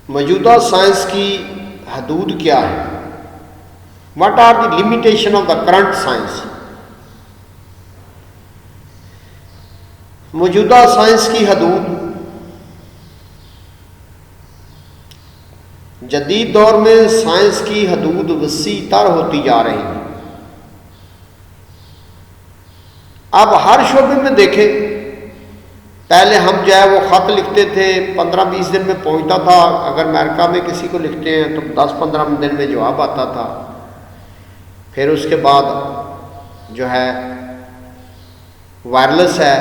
موجودہ سائنس کی حدود کیا ہے؟ What are the limitation of the current science? موجودہ سائنس کی حدود جدید دور میں سائنس کی حدود وسیع تر ہوتی جا رہی ہیں۔ اب ہر شعبے میں دیکھیں، پہلے ہم جو ہے وہ خط لکھتے تھے 15-20 دن میں پہنچتا تھا، اگر امریکہ میں کسی کو لکھتے ہیں تو 10-15 دن میں جواب آتا تھا۔ پھر اس کے بعد جو ہے وائرلیس ہے،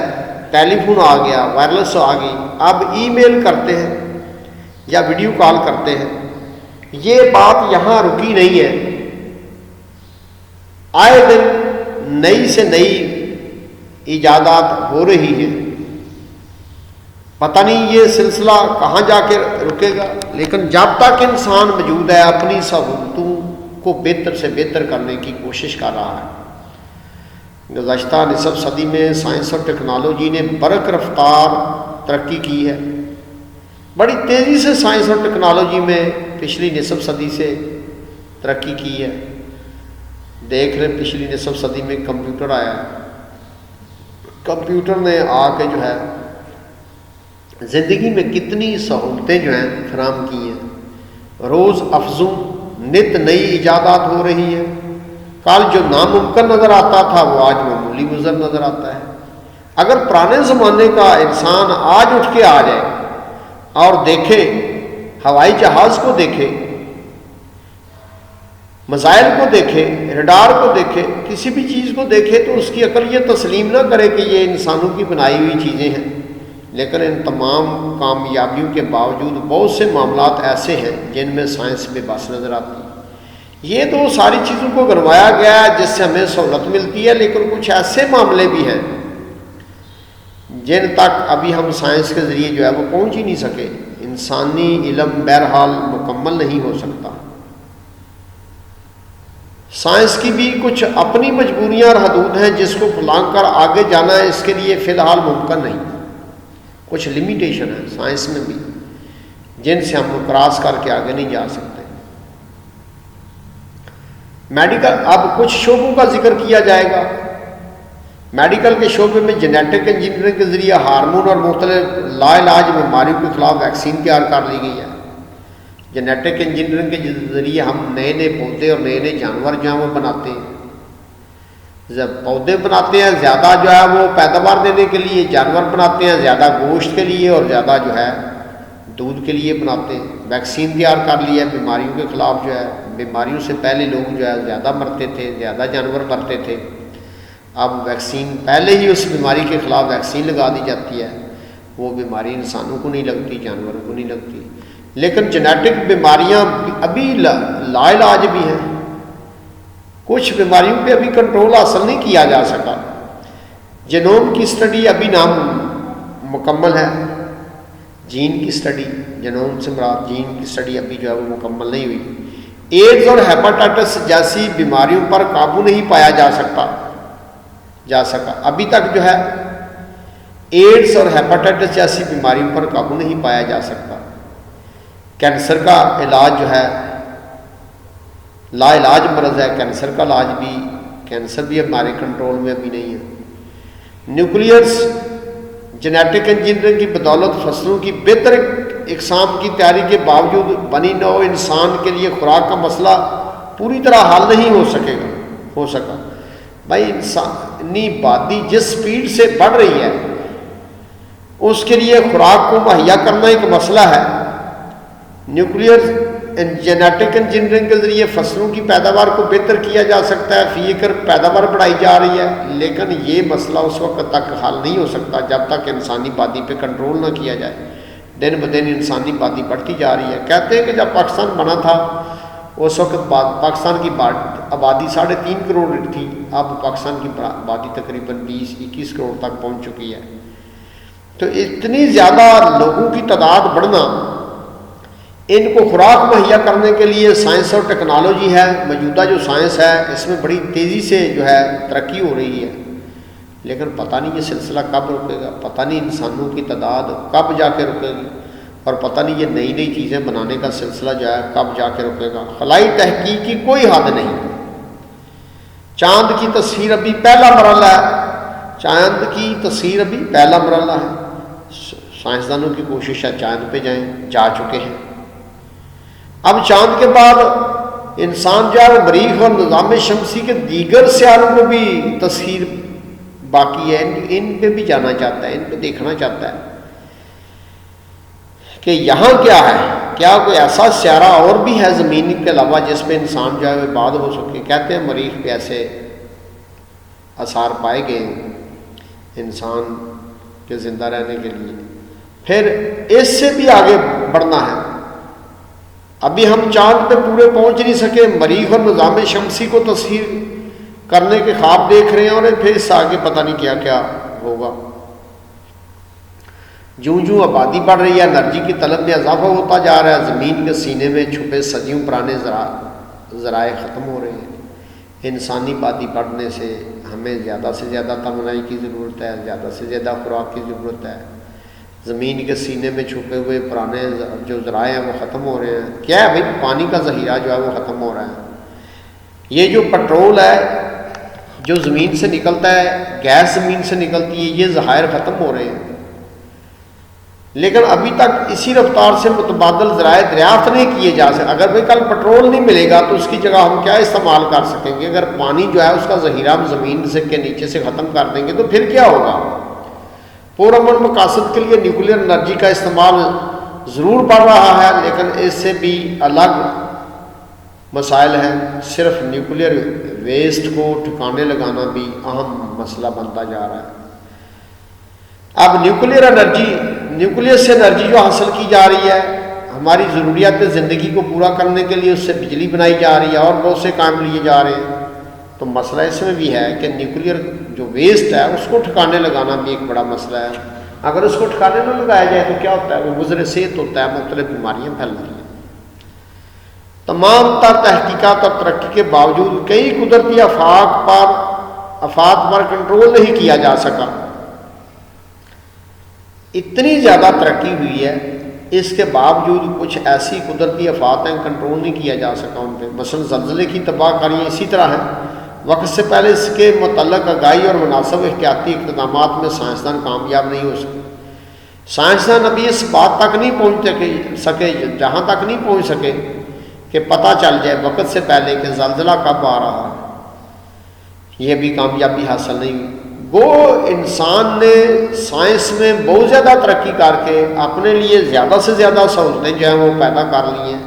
ٹیلی فون آ گیا، وائرلیس آ گئی، اب ای میل کرتے ہیں یا ویڈیو کال کرتے ہیں۔ یہ بات یہاں رکی نہیں ہے، آئے دن نئی سے نئی ایجادات ہو رہی ہیں۔ پتہ نہیں یہ سلسلہ کہاں جا کے رکے گا، لیکن جب تک انسان موجود ہے اپنی سہولتوں کو بہتر سے بہتر کرنے کی کوشش کر رہا ہے۔ گزشتہ نصف صدی میں سائنس اور ٹیکنالوجی نے برق رفتار ترقی کی ہے، بڑی تیزی سے سائنس اور ٹیکنالوجی میں پچھلی نصف صدی سے ترقی کی ہے۔ دیکھ رہے پچھلی نصف صدی میں کمپیوٹر آیا، کمپیوٹر نے آ کے جو ہے زندگی میں کتنی سہولتیں جو ہیں فراہم کی ہیں۔ روز افزوں نت نئی ایجادات ہو رہی ہیں۔ کل جو ناممکن نظر آتا تھا وہ آج معمولی نظر آتا ہے۔ اگر پرانے زمانے کا انسان آج اٹھ کے آ جائے اور دیکھے، ہوائی جہاز کو دیکھے، میزائل کو دیکھے، ریڈار کو دیکھے، کسی بھی چیز کو دیکھے تو اس کی عقل یہ تسلیم نہ کرے کہ یہ انسانوں کی بنائی ہوئی چیزیں ہیں۔ لیکن ان تمام کامیابیوں کے باوجود بہت سے معاملات ایسے ہیں جن میں سائنس بے بس نظر آتی ہے۔ یہ تو ساری چیزوں کو گنوایا گیا ہے جس سے ہمیں سہولت ملتی ہے، لیکن کچھ ایسے معاملے بھی ہیں جن تک ابھی ہم سائنس کے ذریعے جو ہے وہ پہنچ ہی نہیں سکے۔ انسانی علم بہرحال مکمل نہیں ہو سکتا۔ سائنس کی بھی کچھ اپنی مجبوریاں اور حدود ہیں جس کو پلانگ کر آگے جانا ہے اس کے لیے فی الحال ممکن نہیں۔ کچھ لمیٹیشن ہے سائنس میں بھی جن سے ہم کراس کر کے آگے نہیں جا سکتے۔ میڈیکل، اب کچھ شعبوں کا ذکر کیا جائے گا۔ میڈیکل کے شعبے میں جینیٹک انجینئرنگ کے ذریعے ہارمون اور مختلف لا علاج بیماریوں کے خلاف ویکسین تیار کر لی گئی ہے۔ جینیٹک انجینئرنگ کے ذریعے ہم نئے نئے پودے اور نئے نئے جانور جو ہیں وہ بناتے ہیں۔ جب پودے بناتے ہیں زیادہ جو ہے وہ پیداوار دینے کے لیے، جانور بناتے ہیں زیادہ گوشت کے لیے اور زیادہ جو ہے دودھ کے لیے بناتے ہیں۔ ویکسین تیار کر لی ہے بیماریوں کے خلاف، جو ہے بیماریوں سے پہلے لوگ جو ہے زیادہ مرتے تھے، زیادہ جانور مرتے تھے۔ اب ویکسین پہلے ہی اس بیماری کے خلاف ویکسین لگا دی جاتی ہے، وہ بیماری انسانوں کو نہیں لگتی، جانوروں کو نہیں لگتی۔ لیکن جینیٹک بیماریاں ابھی لا علاج بھی ہیں، کچھ بیماریوں پہ ابھی کنٹرول حاصل نہیں کیا جا سکا۔ جینوم کی اسٹڈی ابھی مکمل ہے، جین کی اسٹڈی، جینوم سے مراد جین کی اسٹڈی ابھی جو ہے وہ مکمل نہیں ہوئی۔ ایڈز اور ہیپاٹائٹس جیسی بیماریوں پر قابو نہیں پایا جا سکا ابھی تک جو ہے ایڈز اور ہیپاٹائٹس جیسی بیماریوں پر قابو نہیں پایا جا سکتا۔ کینسر کا علاج جو ہے لا علاج مرض ہے، کینسر کا علاج بھی، کینسر بھی ہمارے کنٹرول میں ابھی نہیں ہے۔ نیوکلیئرز جینیٹک انجینئرنگ کی بدولت فصلوں کی بہتر اقسام کی تیاری کے باوجود بنی نوع انسان کے لیے خوراک کا مسئلہ پوری طرح حل نہیں ہو سکا۔ بھائی انسانی آبادی جس سپیڈ سے بڑھ رہی ہے اس کے لیے خوراک کو مہیا کرنا ایک مسئلہ ہے۔ نیوکلیئر جینیٹک انجینئرنگ کے ذریعے فصلوں کی پیداوار کو بہتر کیا جا سکتا ہے، فی ایکڑ پیداوار بڑھائی جا رہی ہے، لیکن یہ مسئلہ اس وقت تک حل نہیں ہو سکتا جب تک انسانی آبادی پہ کنٹرول نہ کیا جائے۔ دن بدن انسانی آبادی بڑھتی جا رہی ہے۔ کہتے ہیں کہ جب پاکستان بنا تھا اس وقت پاکستان کی آبادی 3.5 کروڑ تھی، اب پاکستان کی آبادی تقریباً 20-21 کروڑ تک پہنچ چکی ہے۔ تو اتنی زیادہ لوگوں کی تعداد بڑھنا، ان کو خوراک مہیا کرنے کے لیے سائنس اور ٹیکنالوجی ہے، موجودہ جو سائنس ہے اس میں بڑی تیزی سے جو ہے ترقی ہو رہی ہے، لیکن پتہ نہیں یہ سلسلہ کب رکے گا، پتہ نہیں انسانوں کی تعداد کب جا کے رکے گی۔ اور پتہ نہیں یہ نئی نئی چیزیں بنانے کا سلسلہ جو ہے کب جا کے رکے گا۔ خلائی تحقیق کی کوئی حد نہیں۔ چاند کی تصویر ابھی پہلا مرحلہ ہے، چاند کی تصویر ابھی پہلا مرحلہ ہے، سائنسدانوں کی کوشش ہے چاند پہ جائیں، جا چکے ہیں۔ اب چاند کے بعد انسان جو ہے وہ مریخ اور نظام شمسی کے دیگر سیاروں کو بھی تصویر باقی ہے، ان پہ بھی جانا چاہتا ہے، ان پہ دیکھنا چاہتا ہے کہ یہاں کیا ہے، کیا کوئی ایسا سیارہ اور بھی ہے زمین کے علاوہ جس پہ انسان جو ہے وہ آباد ہو سکے۔ کہتے ہیں مریخ پہ ایسے آثار پائے گئے ہیں انسان کے زندہ رہنے کے لیے۔ پھر اس سے بھی آگے بڑھنا ہے، ابھی ہم چاند پہ پورے پہنچ نہیں سکے، مریخ اور نظام شمسی کو تصویر کرنے کے خواب دیکھ رہے ہیں، اور پھر اس سے آگے پتہ نہیں کیا کیا ہوگا۔ جوں جوں آبادی بڑھ رہی ہے، انرجی کی طلب میں اضافہ ہوتا جا رہا ہے، زمین کے سینے میں چھپے صدیوں پرانے ذرائع ختم ہو رہے ہیں۔ انسانی آبادی بڑھنے سے ہمیں زیادہ سے زیادہ توانائی کی ضرورت ہے، زیادہ سے زیادہ خوراک کی ضرورت ہے۔ زمین کے سینے میں چھپے ہوئے پرانے جو ذرائع ہیں وہ ختم ہو رہے ہیں۔ کیا ہے بھائی، پانی کا ذخیرہ جو ہے وہ ختم ہو رہا ہے۔ یہ جو پٹرول ہے جو زمین سے نکلتا ہے، گیس زمین سے نکلتی ہے، یہ ذخائر ختم ہو رہے ہیں، لیکن ابھی تک اسی رفتار سے متبادل ذرائع دریافت نہیں کیے جا سکتے۔ اگر بھائی کل پٹرول نہیں ملے گا تو اس کی جگہ ہم کیا استعمال کر سکیں گے؟ اگر پانی جو ہے اس کا ذخیرہ ہم زمین سے کے نیچے سے ختم کر دیں گے تو پھر کیا ہوگا؟ پرامن مقاصد کے لیے نیوکلیر انرجی کا استعمال ضرور بڑھ رہا ہے، لیکن اس سے بھی الگ مسائل ہیں۔ صرف نیوکلیر ویسٹ کو ٹھکانے لگانا بھی اہم مسئلہ بنتا جا رہا ہے۔ اب نیوکلیر سے انرجی جو حاصل کی جا رہی ہے، ہماری ضروریات زندگی کو پورا کرنے کے لیے اس سے بجلی بنائی جا رہی ہے اور بہت سے کام لیے جا رہے ہیں، تو مسئلہ اس میں بھی ہے کہ نیوکلیر جو ویسٹ ہے اس کو ٹھکانے لگانا بھی ایک بڑا مسئلہ ہے۔ اگر اس کو ٹھکانے نہ لگایا جائے تو کیا ہوتا ہے؟ وہ مضر صحت ہوتا ہے، مختلف بیماریاں پھیلتی ہیں۔ تمام تر تحقیقات اور ترقی کے باوجود کئی قدرتی آفات پر کنٹرول نہیں کیا جا سکا۔ اتنی زیادہ ترقی ہوئی ہے، اس کے باوجود کچھ ایسی قدرتی آفات ہیں کنٹرول نہیں کیا جا سکا ان پہ۔ مثلا زلزلے کی تباہ کاریاں اسی طرح ہیں، وقت سے پہلے اس کے متعلق آگاہی اور مناسب احتیاطی اقدامات میں سائنسدان کامیاب نہیں ہو سکے۔ سائنسدان ابھی اس بات تک نہیں پہنچ سکے جہاں تک نہیں پہنچ سکے کہ پتہ چل جائے وقت سے پہلے کہ زلزلہ کب آ رہا ہے، یہ بھی کامیابی حاصل نہیں ہوئی۔ وہ انسان نے سائنس میں بہت زیادہ ترقی کر کے اپنے لیے زیادہ سے زیادہ سہولتیں جو ہیں وہ پیدا کر لی ہیں،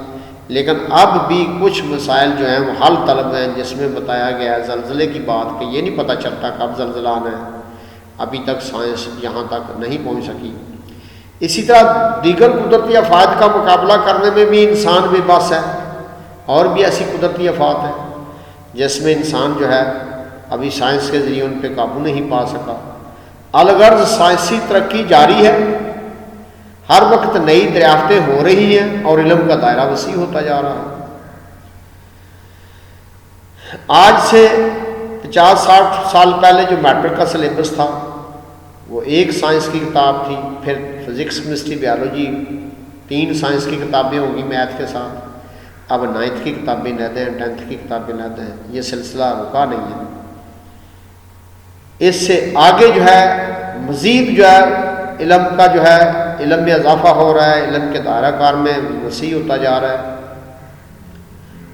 لیکن اب بھی کچھ مسائل جو ہیں وہ حل طلب ہیں، جس میں بتایا گیا ہے زلزلے کی بات کہ یہ نہیں پتہ چلتا کب زلزلہ آنا ہے، ابھی تک سائنس یہاں تک نہیں پہنچ سکی۔ اسی طرح دیگر قدرتی آفات کا مقابلہ کرنے میں بھی انسان بے بس ہے، اور بھی ایسی قدرتی آفات ہیں جس میں انسان جو ہے ابھی سائنس کے ذریعے ان پہ قابو نہیں پا سکا۔ الغرض سائنسی ترقی جاری ہے، ہر وقت نئی دریافتیں ہو رہی ہیں اور علم کا دائرہ وسیع ہوتا جا رہا ہے۔ آج سے 50-60 سال پہلے جو میٹرک کا سلیبس تھا وہ ایک سائنس کی کتاب تھی، پھر فزکس، کیمسٹری، بیالوجی، 3 سائنس کی کتابیں ہوں گی میتھ کے ساتھ۔ اب 9th کی کتابیں علیحدہ ہیں، 10th کی کتابیں علیحدہ ہیں، یہ سلسلہ رکا نہیں ہے۔ اس سے آگے جو ہے مزید جو ہے علم کا جو ہے علم میں اضافہ ہو رہا ہے، علم کے دائرہ کار میں وسیع ہوتا جا رہا ہے۔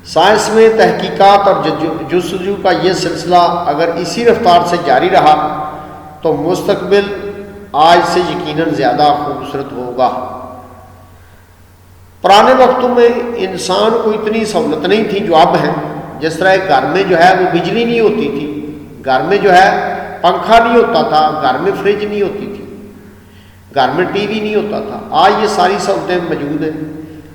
سائنس میں تحقیقات اور جستجو کا یہ سلسلہ اگر اسی رفتار سے جاری رہا تو مستقبل آج سے یقیناً زیادہ خوبصورت ہوگا۔ پرانے وقتوں میں انسان کو اتنی سہولت نہیں تھی جو اب ہیں، جس طرح گھر میں جو ہے وہ بجلی نہیں ہوتی تھی، گھر میں جو ہے پنکھا نہیں ہوتا تھا، گھر میں فریج نہیں ہوتی تھی، گھر میں ٹی وی نہیں ہوتا تھا۔ آج یہ ساری سہولتیں موجود ہیں،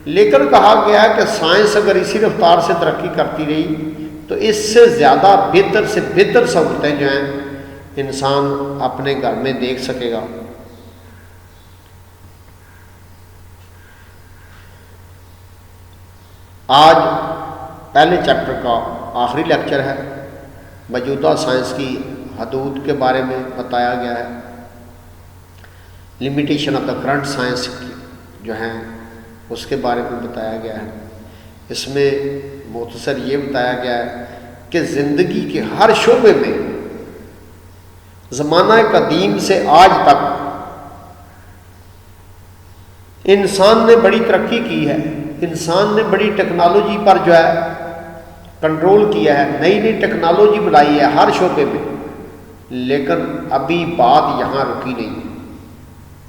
لیکن کہا گیا ہے کہ سائنس اگر اسی رفتار سے ترقی کرتی رہی تو اس سے زیادہ بہتر سے بہتر سہولتیں جو ہیں انسان اپنے گھر میں دیکھ سکے گا۔ آج پہلے چیپٹر کا آخری لیکچر ہے، موجودہ سائنس کی حدود کے بارے میں بتایا گیا ہے، limitation of the current science جو ہیں اس کے بارے میں بتایا گیا ہے۔ اس میں مختصر یہ بتایا گیا ہے کہ زندگی کے ہر شعبے میں زمانہ قدیم سے آج تک انسان نے بڑی ترقی کی ہے، انسان نے بڑی ٹیکنالوجی پر جو ہے کنٹرول کیا ہے، نئی نئی ٹیکنالوجی بنائی ہے ہر شعبے میں، لیکن ابھی بات یہاں رکی نہیں۔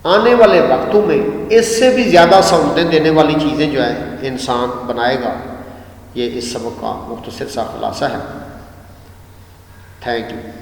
آنے والے وقتوں میں اس سے بھی زیادہ سہولتیں دینے والی چیزیں جو ہیں انسان بنائے گا۔ یہ اس سبق کا مختصر سا خلاصہ ہے۔ Thank you.